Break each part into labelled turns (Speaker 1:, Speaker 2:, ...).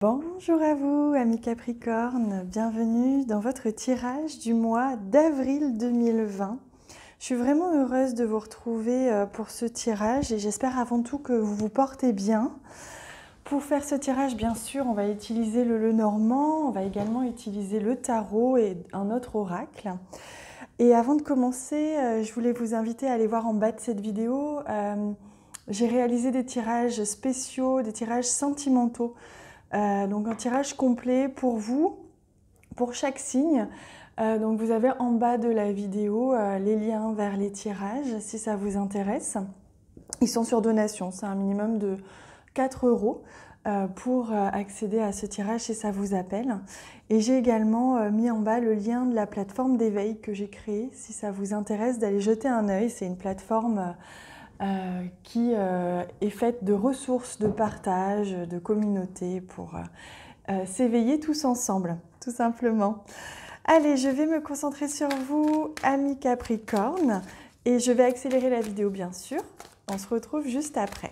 Speaker 1: Bonjour à vous, amis Capricorne, bienvenue dans votre tirage du mois d'avril 2020. Je suis vraiment heureuse de vous retrouver pour ce tirage et j'espère avant tout que vous vous portez bien. Pour faire ce tirage, bien sûr, on va utiliser le Lenormand, on va également utiliser le tarot et un autre oracle. Et avant de commencer, je voulais vous inviter à aller voir en bas de cette vidéo. J'ai réalisé des tirages spéciaux, des tirages sentimentaux. Donc un tirage complet pour vous, pour chaque signe. Donc vous avez en bas de la vidéo les liens vers les tirages si ça vous intéresse. Ils sont sur donation, c'est un minimum de 4 € pour accéder à ce tirage si ça vous appelle. Et j'ai également mis en bas le lien de la plateforme d'éveil que j'ai créée si ça vous intéresse d'aller jeter un œil. C'est une plateforme qui est faite de ressources, de partage, de communauté pour s'éveiller tous ensemble, tout simplement. Allez, je vais me concentrer sur vous, amis Capricorne, et je vais accélérer la vidéo, bien sûr. On se retrouve juste après.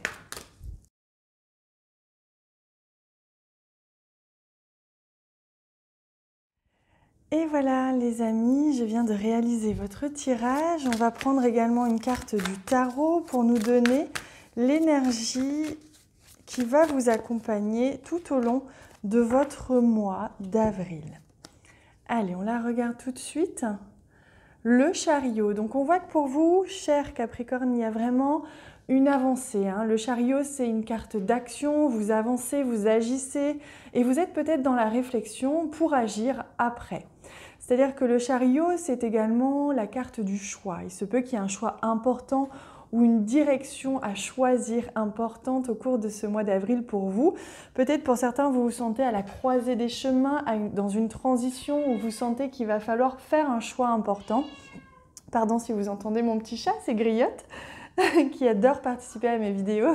Speaker 1: Et voilà les amis, je viens de réaliser votre tirage. On va prendre également une carte du tarot pour nous donner l'énergie qui va vous accompagner tout au long de votre mois d'avril. Allez, on la regarde tout de suite. Le chariot. Donc on voit que pour vous, cher Capricorne, il y a vraiment une avancée. Le chariot, c'est une carte d'action. Vous avancez, vous agissez et vous êtes peut-être dans la réflexion pour agir après. C'est-à-dire que le chariot, c'est également la carte du choix. Il se peut qu'il y ait un choix important ou une direction à choisir importante au cours de ce mois d'avril pour vous. Peut-être pour certains, vous vous sentez à la croisée des chemins, dans une transition où vous sentez qu'il va falloir faire un choix important. Pardon si vous entendez mon petit chat, c'est Griotte, qui adore participer à mes vidéos.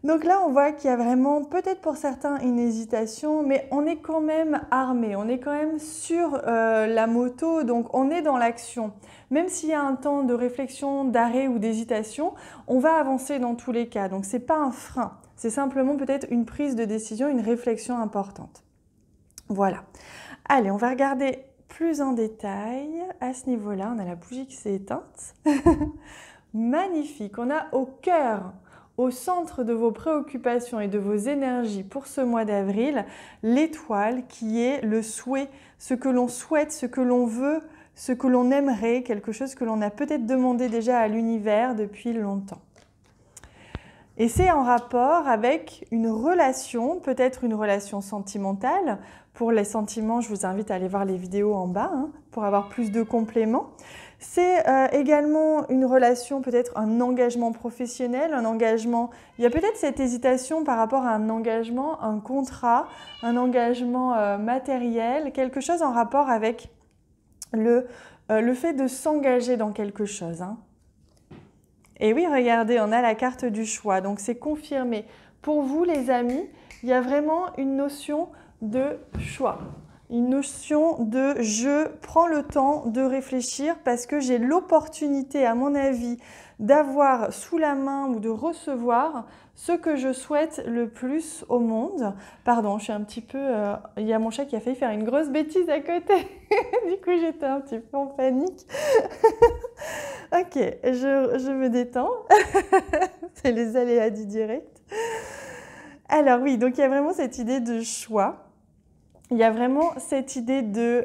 Speaker 1: Donc là, on voit qu'il y a vraiment, peut-être pour certains, une hésitation, mais on est quand même armé, on est quand même sur la moto, donc on est dans l'action. Même s'il y a un temps de réflexion, d'arrêt ou d'hésitation, on va avancer dans tous les cas. Donc ce n'est pas un frein, c'est simplement peut-être une prise de décision, une réflexion importante. Voilà. Allez, on va regarder plus en détail. À ce niveau-là, on a la bougie qui s'est éteinte. Magnifique, on a au cœur, au centre de vos préoccupations et de vos énergies pour ce mois d'avril, l'étoile qui est le souhait, ce que l'on souhaite, ce que l'on veut, ce que l'on aimerait, quelque chose que l'on a peut-être demandé déjà à l'univers depuis longtemps. Et c'est en rapport avec une relation, peut-être une relation sentimentale. Pour les sentiments, je vous invite à aller voir les vidéos en bas pour avoir plus de compléments. C'est également une relation, peut-être un engagement professionnel, un engagement. Il y a peut-être cette hésitation par rapport à un engagement, un contrat, un engagement matériel, quelque chose en rapport avec le fait de s'engager dans quelque chose. Et oui, regardez, on a la carte du choix, donc c'est confirmé. Pour vous, les amis, il y a vraiment une notion de choix. Une notion de je prends le temps de réfléchir parce que j'ai l'opportunité, à mon avis, d'avoir sous la main ou de recevoir ce que je souhaite le plus au monde. Pardon, je suis un petit peu... il y a mon chat qui a failli faire une grosse bêtise à côté. Du coup, j'étais un petit peu en panique. Ok, je me détends. C'est les aléas du direct. Alors oui, donc il y a vraiment cette idée de choix. Il y a vraiment cette idée de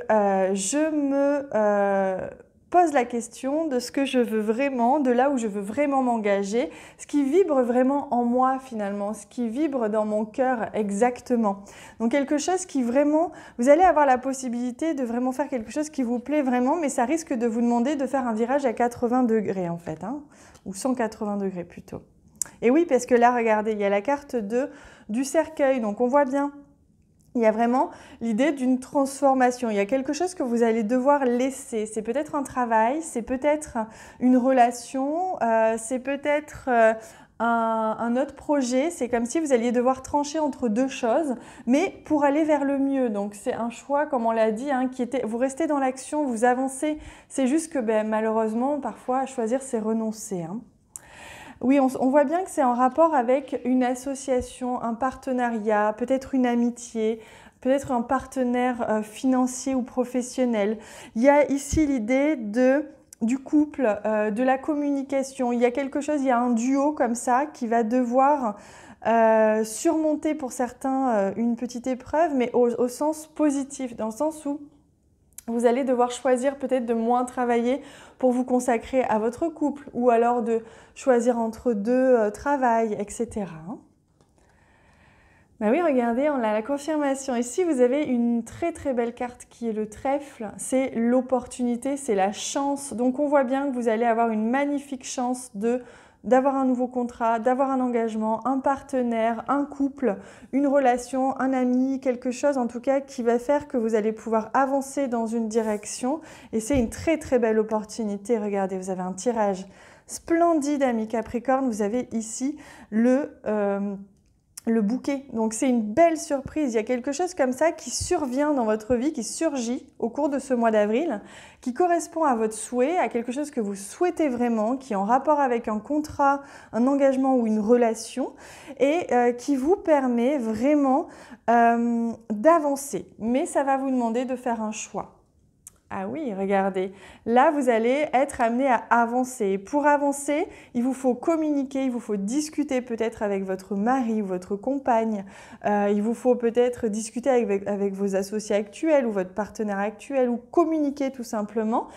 Speaker 1: je me pose la question de ce que je veux vraiment, de là où je veux vraiment m'engager, ce qui vibre vraiment en moi finalement, ce qui vibre dans mon cœur exactement. Donc quelque chose qui vraiment, vous allez avoir la possibilité de vraiment faire quelque chose qui vous plaît vraiment, mais ça risque de vous demander de faire un virage à 80 degrés en fait, ou 180 degrés plutôt. Et oui, parce que là, regardez, il y a la carte du cercueil, donc on voit bien. Il y a vraiment l'idée d'une transformation. Il y a quelque chose que vous allez devoir laisser. C'est peut-être un travail, c'est peut-être une relation, c'est peut-être un autre projet. C'est comme si vous alliez devoir trancher entre deux choses, mais pour aller vers le mieux. Donc c'est un choix, comme on l'a dit, vous restez dans l'action, vous avancez. C'est juste que malheureusement, parfois, choisir, c'est renoncer. Oui, on voit bien que c'est en rapport avec une association, un partenariat, peut-être une amitié, peut-être un partenaire financier ou professionnel. Il y a ici l'idée du couple, de la communication. Il y a quelque chose, il y a un duo comme ça qui va devoir surmonter pour certains une petite épreuve, mais au sens positif, dans le sens où vous allez devoir choisir peut-être de moins travailler pour vous consacrer à votre couple ou alors de choisir entre deux travails, etc. Ben oui, regardez, on a la confirmation. Ici, vous avez une très très belle carte qui est le trèfle. C'est l'opportunité, c'est la chance. Donc, on voit bien que vous allez avoir une magnifique chance d'avoir un nouveau contrat, d'avoir un engagement, un partenaire, un couple, une relation, un ami, quelque chose en tout cas qui va faire que vous allez pouvoir avancer dans une direction. Et c'est une très très belle opportunité. Regardez, vous avez un tirage splendide, amis Capricorne. Vous avez ici le bouquet. Donc c'est une belle surprise. Il y a quelque chose comme ça qui survient dans votre vie, qui surgit au cours de ce mois d'avril, qui correspond à votre souhait, à quelque chose que vous souhaitez vraiment, qui est en rapport avec un contrat, un engagement ou une relation et qui vous permet vraiment d'avancer. Mais ça va vous demander de faire un choix. Ah oui, regardez, là vous allez être amené à avancer. Pour avancer, il vous faut communiquer, il vous faut discuter peut-être avec votre mari ou votre compagne. Il vous faut peut-être discuter avec vos associés actuels ou votre partenaire actuel ou communiquer tout simplement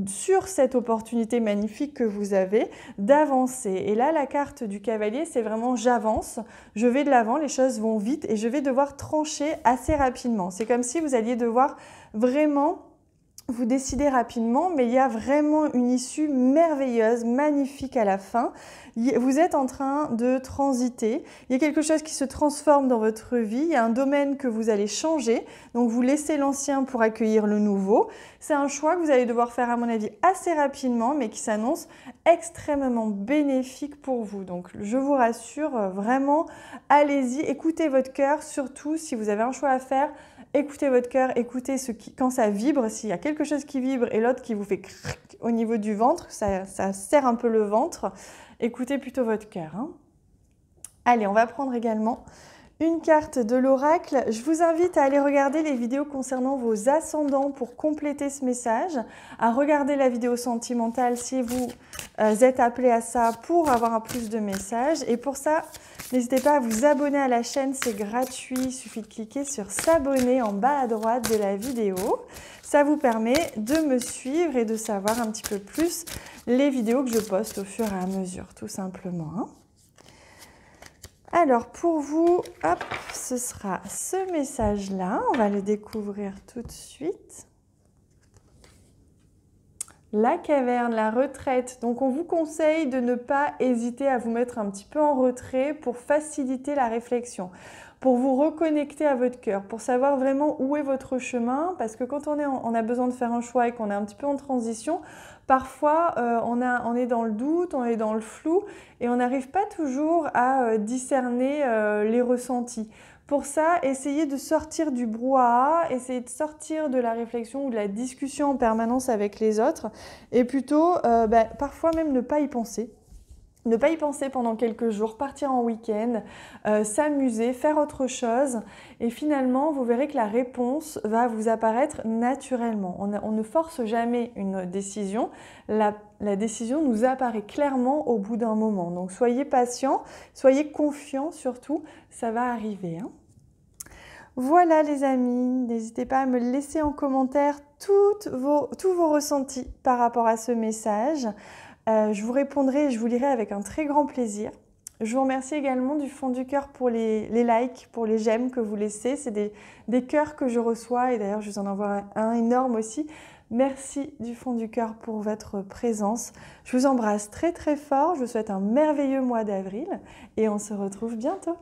Speaker 1: sur cette opportunité magnifique que vous avez d'avancer. Et là, la carte du cavalier, c'est vraiment j'avance, je vais de l'avant, les choses vont vite et je vais devoir trancher assez rapidement. C'est comme si vous alliez devoir vraiment vous décidez rapidement, mais il y a vraiment une issue merveilleuse, magnifique à la fin. Vous êtes en train de transiter. Il y a quelque chose qui se transforme dans votre vie. Il y a un domaine que vous allez changer. Donc, vous laissez l'ancien pour accueillir le nouveau. C'est un choix que vous allez devoir faire, à mon avis, assez rapidement, mais qui s'annonce extrêmement bénéfique pour vous. Donc, je vous rassure, vraiment, allez-y, écoutez votre cœur, surtout si vous avez un choix à faire. Écoutez votre cœur, écoutez quand ça vibre, s'il y a quelque chose qui vibre et l'autre qui vous fait cric au niveau du ventre, ça serre un peu le ventre, écoutez plutôt votre cœur. Hein. Allez, on va prendre également une carte de l'oracle. Je vous invite à aller regarder les vidéos concernant vos ascendants pour compléter ce message, à regarder la vidéo sentimentale si vous êtes appelé à ça pour avoir un plus de messages. Et pour ça, n'hésitez pas à vous abonner à la chaîne, c'est gratuit. Il suffit de cliquer sur s'abonner en bas à droite de la vidéo. Ça vous permet de me suivre et de savoir un petit peu plus les vidéos que je poste au fur et à mesure, tout simplement. Hein. Alors pour vous, hop, ce sera ce message-là. On va le découvrir tout de suite. La caverne, la retraite. Donc on vous conseille de ne pas hésiter à vous mettre un petit peu en retrait pour faciliter la réflexion, pour vous reconnecter à votre cœur, pour savoir vraiment où est votre chemin. Parce que quand on a besoin de faire un choix et qu'on est un petit peu en transition, parfois on est dans le doute, on est dans le flou et on n'arrive pas toujours à discerner les ressentis. Pour ça, essayez de sortir du brouhaha, essayez de sortir de la réflexion ou de la discussion en permanence avec les autres et plutôt parfois même ne pas y penser. Ne pas y penser pendant quelques jours, partir en week-end, s'amuser, faire autre chose et finalement vous verrez que la réponse va vous apparaître naturellement. On ne force jamais une décision, la décision nous apparaît clairement au bout d'un moment. Donc soyez patient, soyez confiants surtout, ça va arriver. Hein. Voilà les amis, n'hésitez pas à me laisser en commentaire tous vos ressentis par rapport à ce message. Je vous répondrai et je vous lirai avec un très grand plaisir. Je vous remercie également du fond du cœur pour les likes, pour les j'aime que vous laissez. C'est des cœurs que je reçois et d'ailleurs je vous en envoie un énorme aussi. Merci du fond du cœur pour votre présence. Je vous embrasse très très fort. Je vous souhaite un merveilleux mois d'avril et on se retrouve bientôt.